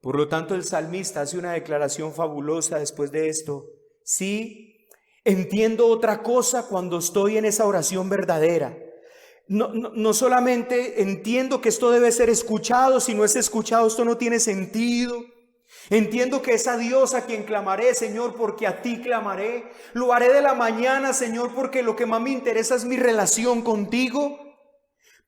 Por lo tanto, el salmista hace una declaración fabulosa después de esto. Sí, entiendo otra cosa cuando estoy en esa oración verdadera. No solamente entiendo que esto debe ser escuchado, si no es escuchado esto no tiene sentido. Entiendo que es a Dios a quien clamaré, Señor, porque a ti clamaré. Lo haré de la mañana, Señor, porque lo que más me interesa es mi relación contigo.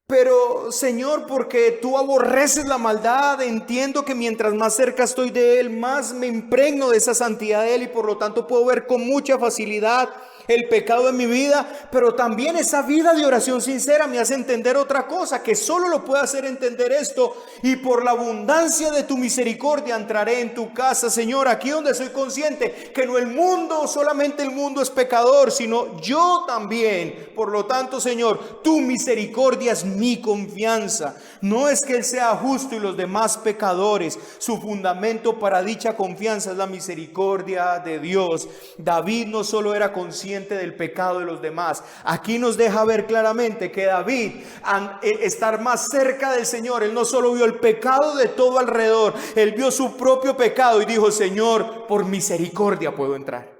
Pero, Señor, porque tú aborreces la maldad, entiendo que mientras más cerca estoy de Él, más me impregno de esa santidad de Él y por lo tanto puedo ver con mucha facilidad el pecado en mi vida. Pero también esa vida de oración sincera me hace entender otra cosa, que solo lo puede hacer entender esto. Y por la abundancia de tu misericordia entraré en tu casa, Señor, aquí donde soy consciente que no el mundo, solamente el mundo es pecador, sino yo también. Por lo tanto, Señor, tu misericordia es mi confianza. No es que Él sea justo y los demás pecadores. Su fundamento para dicha confianza es la misericordia de Dios. David no solo era consciente del pecado de los demás. Aquí nos deja ver claramente que David, al estar más cerca del Señor, él no solo vio el pecado de todo alrededor, él vio su propio pecado y dijo, Señor, por misericordia puedo entrar.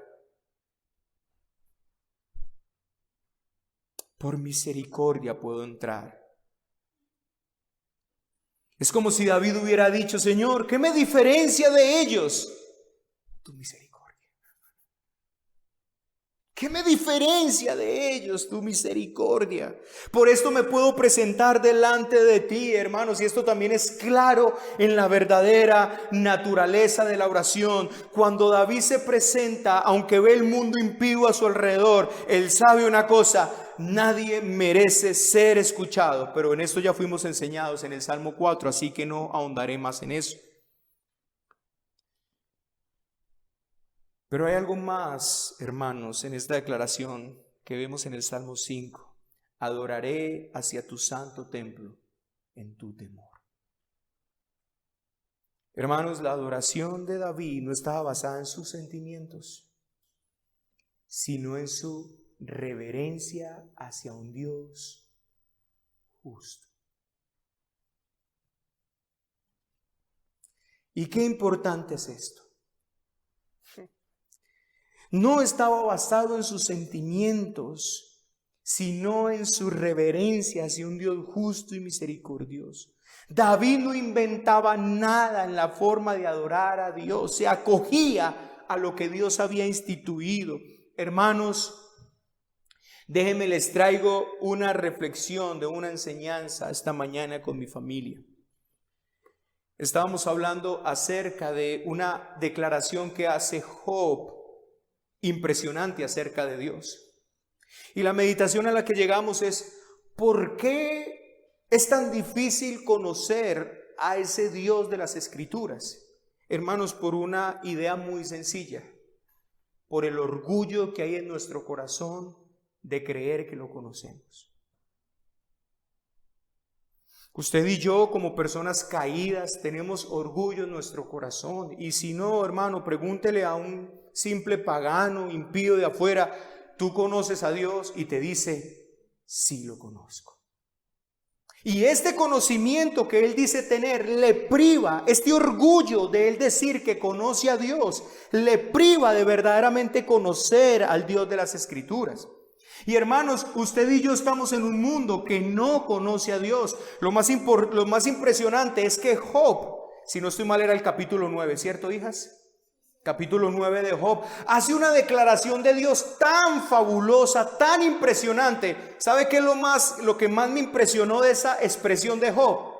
Por misericordia puedo entrar. Es como si David hubiera dicho, Señor, ¿qué me diferencia de ellos? Tu misericordia. ¿Qué me diferencia de ellos? Tu misericordia. Por esto me puedo presentar delante de ti, hermanos. Y esto también es claro en la verdadera naturaleza de la oración. Cuando David se presenta, aunque ve el mundo impío a su alrededor, él sabe una cosa: nadie merece ser escuchado. Pero en esto ya fuimos enseñados en el Salmo 4, así que no ahondaré más en eso. Pero hay algo más, hermanos, en esta declaración que vemos en el Salmo 5. Adoraré hacia tu santo templo en tu temor. Hermanos, la adoración de David no estaba basada en sus sentimientos, sino en su reverencia hacia un Dios justo. ¿Y qué importante es esto? No estaba basado en sus sentimientos, sino en su reverencia hacia un Dios justo y misericordioso. David no inventaba nada en la forma de adorar a Dios, se acogía a lo que Dios había instituido. Hermanos, déjenme les traigo una reflexión de una enseñanza esta mañana con mi familia. Estábamos hablando acerca de una declaración que hace Job, impresionante acerca de Dios. Y la meditación a la que llegamos es: ¿por qué es tan difícil conocer a ese Dios de las Escrituras? Hermanos, por una idea muy sencilla: por el orgullo que hay en nuestro corazón de creer que lo conocemos. Usted y yo, como personas caídas, tenemos orgullo en nuestro corazón. Y si no, hermano, pregúntele a un simple pagano, impío de afuera: ¿tú conoces a Dios? Y te dice: sí lo conozco. Y este conocimiento que él dice tener le priva, este orgullo de él decir que conoce a Dios, le priva de verdaderamente conocer al Dios de las Escrituras. Y hermanos, usted y yo estamos en un mundo que no conoce a Dios. Lo más impresionante es que Job, si no estoy mal, era el capítulo 9, ¿cierto, hijas? Capítulo 9 de Job, hace una declaración de Dios tan fabulosa, tan impresionante. ¿Sabe qué es lo que más me impresionó de esa expresión de Job?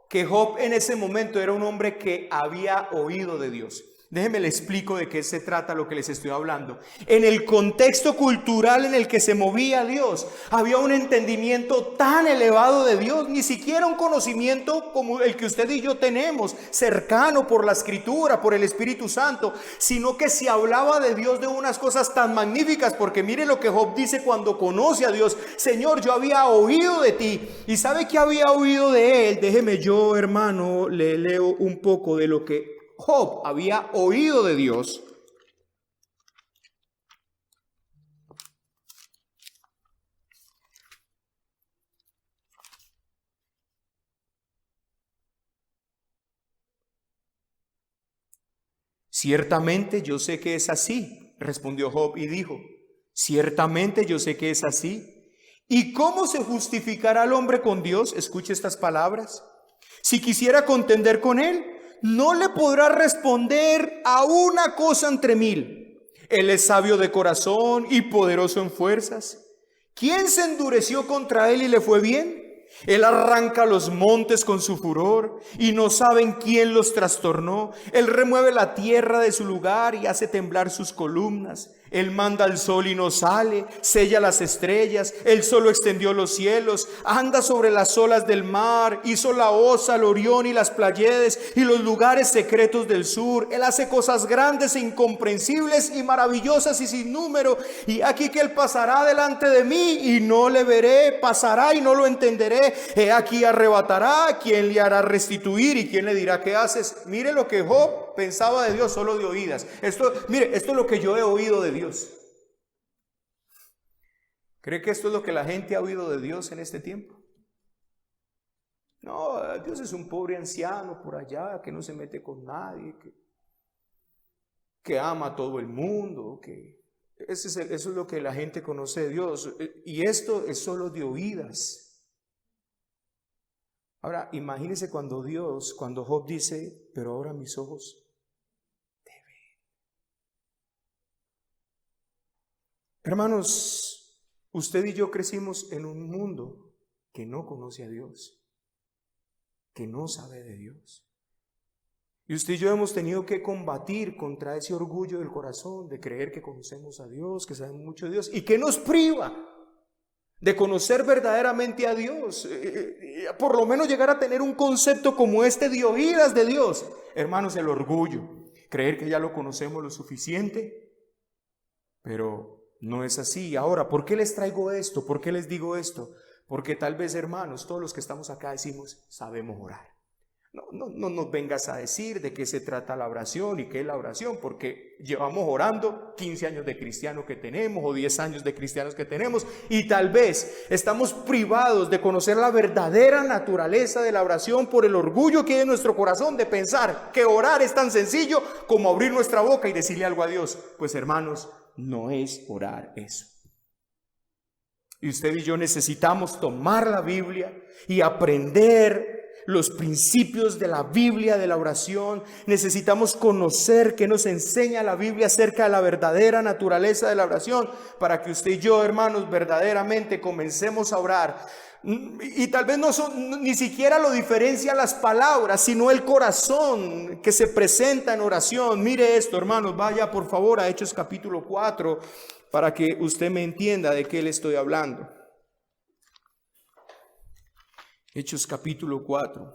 Que Job en ese momento era un hombre que había oído de Dios. Déjenme le explico de qué se trata lo que les estoy hablando. En el contexto cultural en el que se movía Dios, había un entendimiento tan elevado de Dios, ni siquiera un conocimiento como el que usted y yo tenemos, cercano por la Escritura, por el Espíritu Santo, sino que se hablaba de Dios de unas cosas tan magníficas, porque mire lo que Job dice cuando conoce a Dios: Señor, yo había oído de ti. ¿Y sabe qué había oído de él? Déjeme yo, hermano, le leo un poco de lo que Job había oído de Dios. Ciertamente yo sé que es así, respondió Job y dijo: ciertamente yo sé que es así. ¿Y cómo se justificará el hombre con Dios? Escuche estas palabras: si quisiera contender con él, no le podrá responder a una cosa entre mil. Él es sabio de corazón y poderoso en fuerzas. ¿Quién se endureció contra él y le fue bien? Él arranca los montes con su furor y no saben quién los trastornó. Él remueve la tierra de su lugar y hace temblar sus columnas. Él manda al sol y no sale, sella las estrellas. Él solo extendió los cielos, anda sobre las olas del mar, hizo la Osa, el Orión y las Pleiades y los lugares secretos del sur. Él hace cosas grandes e incomprensibles y maravillosas y sin número. Y aquí que él pasará delante de mí y no le veré, pasará y no lo entenderé. He aquí arrebatará, ¿quién le hará restituir y quién le dirá qué haces? Mire lo que Job pensaba de Dios solo de oídas. Mire, esto es lo que yo he oído de Dios. ¿Cree que esto es lo que la gente ha oído de Dios en este tiempo? No, Dios es un pobre anciano por allá que no se mete con nadie, que ama a todo el mundo, eso es lo que la gente conoce de Dios. Y esto es solo de oídas. Ahora, imagínense cuando Job dice: pero ahora mis ojos te ven. Hermanos, usted y yo crecimos en un mundo que no conoce a Dios, que no sabe de Dios. Y usted y yo hemos tenido que combatir contra ese orgullo del corazón de creer que conocemos a Dios, que sabemos mucho de Dios, y que nos priva de conocer verdaderamente a Dios, por lo menos llegar a tener un concepto como este de oídas de Dios. Hermanos, el orgullo, creer que ya lo conocemos lo suficiente, pero no es así. Ahora, ¿por qué les traigo esto? ¿Por qué les digo esto? Porque tal vez, hermanos, todos los que estamos acá decimos: sabemos orar. No nos vengas a decir de qué se trata la oración y qué es la oración, porque llevamos orando 15 años de cristiano que tenemos o 10 años de cristianos que tenemos, y tal vez estamos privados de conocer la verdadera naturaleza de la oración por el orgullo que hay en nuestro corazón de pensar que orar es tan sencillo como abrir nuestra boca y decirle algo a Dios. Pues hermanos, no es orar eso. Y usted y yo necesitamos tomar la Biblia y aprender los principios de la Biblia, de la oración. Necesitamos conocer qué nos enseña la Biblia acerca de la verdadera naturaleza de la oración, para que usted y yo, hermanos, verdaderamente comencemos a orar. Y tal vez ni siquiera lo diferencia las palabras, sino el corazón que se presenta en oración. Mire esto, hermanos, vaya por favor a Hechos capítulo 4 para que usted me entienda de qué le estoy hablando. Hechos capítulo 4.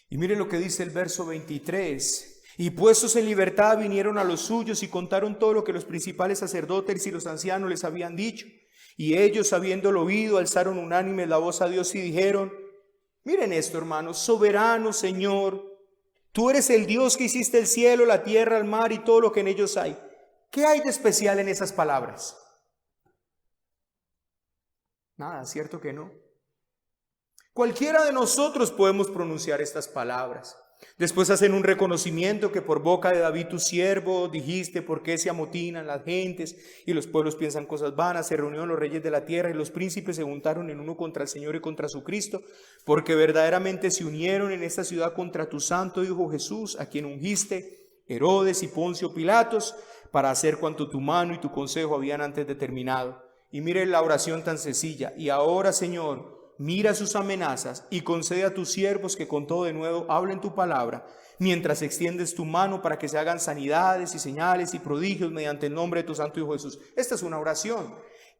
Y mire lo que dice el verso 23. Y puestos en libertad vinieron a los suyos y contaron todo lo que los principales sacerdotes y los ancianos les habían dicho. Y ellos, habiéndolo oído, alzaron unánime la voz a Dios y dijeron: miren esto, hermanos, soberano Señor, tú eres el Dios que hiciste el cielo, la tierra, el mar y todo lo que en ellos hay. ¿Qué hay de especial en esas palabras? Nada, ¿cierto que no? Cualquiera de nosotros podemos pronunciar estas palabras. Después hacen un reconocimiento que por boca de David tu siervo dijiste: ¿por qué se amotinan las gentes y los pueblos piensan cosas vanas? Se reunieron los reyes de la tierra y los príncipes se juntaron en uno contra el Señor y contra su Cristo, porque verdaderamente se unieron en esta ciudad contra tu santo Hijo Jesús, a quien ungiste Herodes y Poncio Pilatos para hacer cuanto tu mano y tu consejo habían antes determinado. Y mire la oración tan sencilla: y ahora, Señor, mira sus amenazas y concede a tus siervos que con todo de nuevo hablen tu palabra, mientras extiendes tu mano para que se hagan sanidades y señales y prodigios mediante el nombre de tu santo Hijo Jesús. Esta es una oración.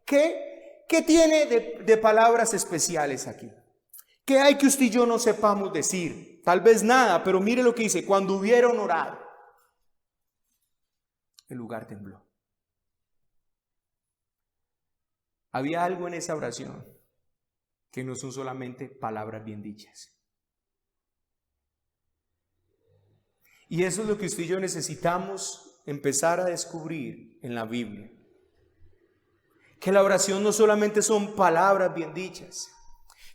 ¿Qué tiene de palabras especiales aquí? ¿Qué hay que usted y yo no sepamos decir? Tal vez nada, pero mire lo que dice: cuando hubieron orado, el lugar tembló. Había algo en esa oración que no son solamente palabras bien dichas. Y eso es lo que usted y yo necesitamos empezar a descubrir en la Biblia. Que la oración no solamente son palabras bien dichas,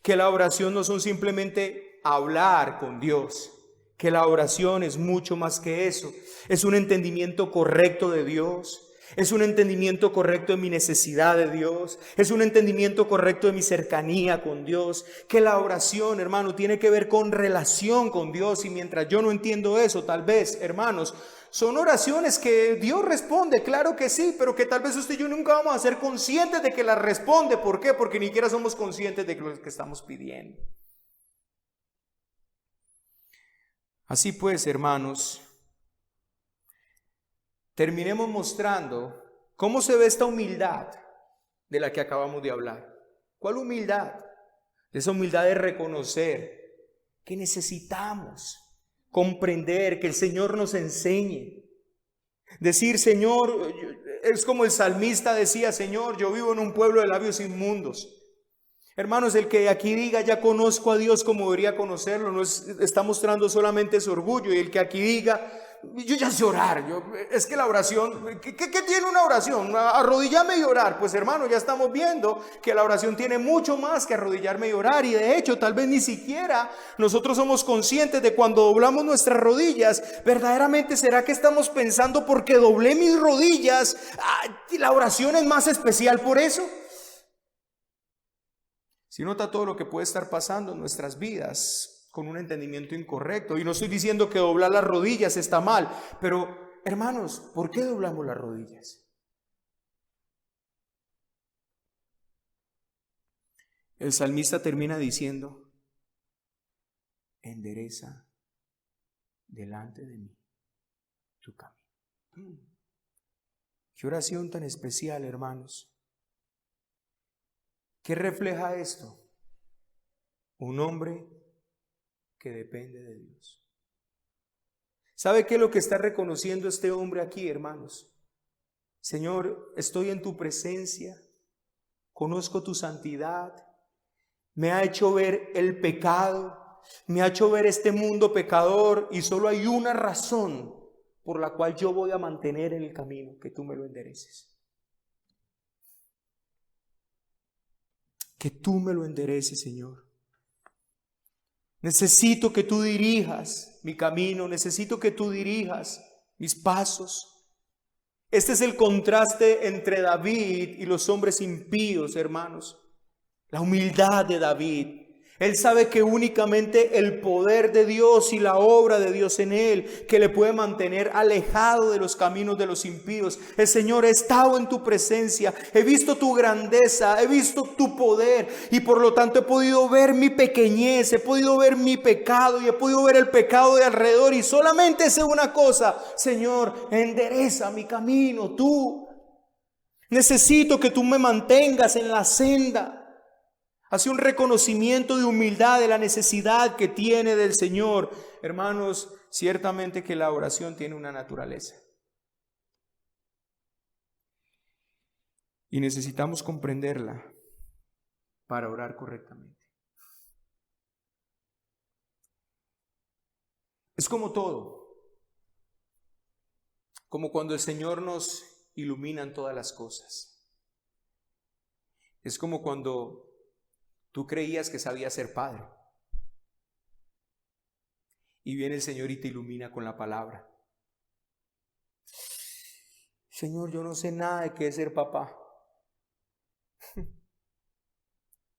que la oración no son simplemente hablar con Dios, que la oración es mucho más que eso. Es un entendimiento correcto de Dios. Es un entendimiento correcto de mi necesidad de Dios. Es un entendimiento correcto de mi cercanía con Dios. Que la oración, hermano, tiene que ver con relación con Dios. Y mientras yo no entiendo eso, tal vez, hermanos, son oraciones que Dios responde, claro que sí, pero que tal vez usted y yo nunca vamos a ser conscientes de que las responde. ¿Por qué? Porque ni siquiera somos conscientes de lo que estamos pidiendo. Así pues, hermanos, terminemos mostrando cómo se ve esta humildad de la que acabamos de hablar. ¿Cuál humildad? Esa humildad de reconocer que necesitamos comprender, que el Señor nos enseñe. Decir: Señor, es como el salmista decía: Señor, yo vivo en un pueblo de labios inmundos. Hermanos, el que aquí diga ya conozco a Dios como debería conocerlo, no está mostrando solamente su orgullo. Y el que aquí diga: yo ya sé orar, es que la oración, ¿qué tiene una oración? Arrodillarme y orar. Pues hermano, ya estamos viendo que la oración tiene mucho más que arrodillarme y orar. Y de hecho, tal vez ni siquiera nosotros somos conscientes de cuando doblamos nuestras rodillas. ¿Verdaderamente será que estamos pensando porque doblé mis rodillas, la oración es más especial por eso? Si nota todo lo que puede estar pasando en nuestras vidas con un entendimiento incorrecto. Y no estoy diciendo que doblar las rodillas está mal, pero hermanos, ¿por qué doblamos las rodillas? El salmista termina diciendo: endereza delante de mí tu camino. Qué oración tan especial, hermanos. ¿Qué refleja esto? Un hombre que depende de Dios. ¿Sabe qué es lo que está reconociendo este hombre aquí, hermanos? Señor, estoy en tu presencia, conozco tu santidad, me ha hecho ver el pecado, me ha hecho ver este mundo pecador, y solo hay una razón por la cual yo voy a mantener en el camino, que tú me lo endereces. Que tú me lo endereces, Señor. Necesito que tú dirijas mi camino, necesito que tú dirijas mis pasos. Este es el contraste entre David y los hombres impíos, hermanos. La humildad de David. Él sabe que únicamente el poder de Dios y la obra de Dios en él, que le puede mantener alejado de los caminos de los impíos. El Señor, he estado en tu presencia, he visto tu grandeza, he visto tu poder, y por lo tanto he podido ver mi pequeñez, he podido ver mi pecado y he podido ver el pecado de alrededor, y solamente sé una cosa: Señor, endereza mi camino. Tú, necesito que tú me mantengas en la senda. Hace un reconocimiento de humildad de la necesidad que tiene del Señor. Hermanos, ciertamente que la oración tiene una naturaleza. Y necesitamos comprenderla para orar correctamente. Es como todo. Como cuando el Señor nos ilumina en todas las cosas. Es como cuando tú creías que sabías ser padre, y viene el Señor y te ilumina con la palabra. Señor, yo no sé nada de qué es ser papá.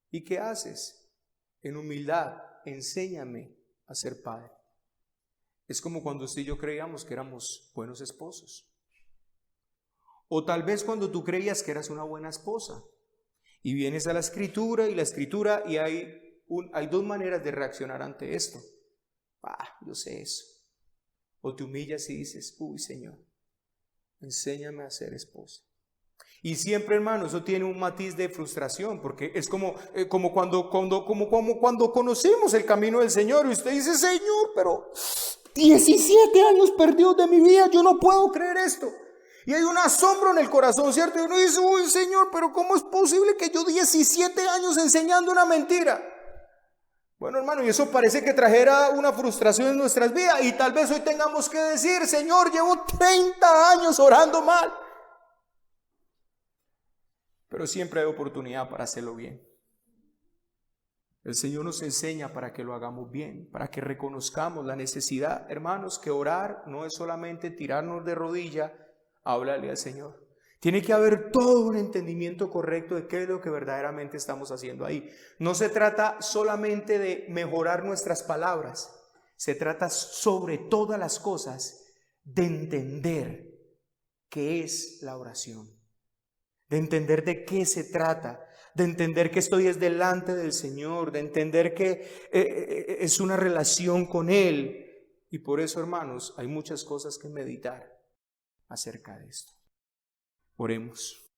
¿Y qué haces? En humildad, enséñame a ser padre. Es como cuando usted y yo creíamos que éramos buenos esposos. O tal vez cuando tú creías que eras una buena esposa. Y vienes a la escritura y hay dos maneras de reaccionar ante esto. Yo sé eso. O te humillas y dices: uy, Señor, enséñame a ser esposa. Y siempre, hermano, eso tiene un matiz de frustración, porque es como cuando conocimos el camino del Señor y usted dice: Señor, pero 17 años perdidos de mi vida, yo no puedo creer esto. Y hay un asombro en el corazón, ¿cierto? Y uno dice: uy, Señor, pero ¿cómo es posible que yo 17 años enseñando una mentira? Bueno, hermano, y eso parece que trajera una frustración en nuestras vidas. Y tal vez hoy tengamos que decir: Señor, llevo 30 años orando mal. Pero siempre hay oportunidad para hacerlo bien. El Señor nos enseña para que lo hagamos bien, para que reconozcamos la necesidad, hermanos, que orar no es solamente tirarnos de rodilla, háblale al Señor. Tiene que haber todo un entendimiento correcto de qué es lo que verdaderamente estamos haciendo ahí. No se trata solamente de mejorar nuestras palabras, se trata sobre todas las cosas de entender qué es la oración, de entender de qué se trata, de entender que estoy delante del Señor, de entender que es una relación con Él. Y por eso, hermanos, hay muchas cosas que meditar acerca de esto. Oremos.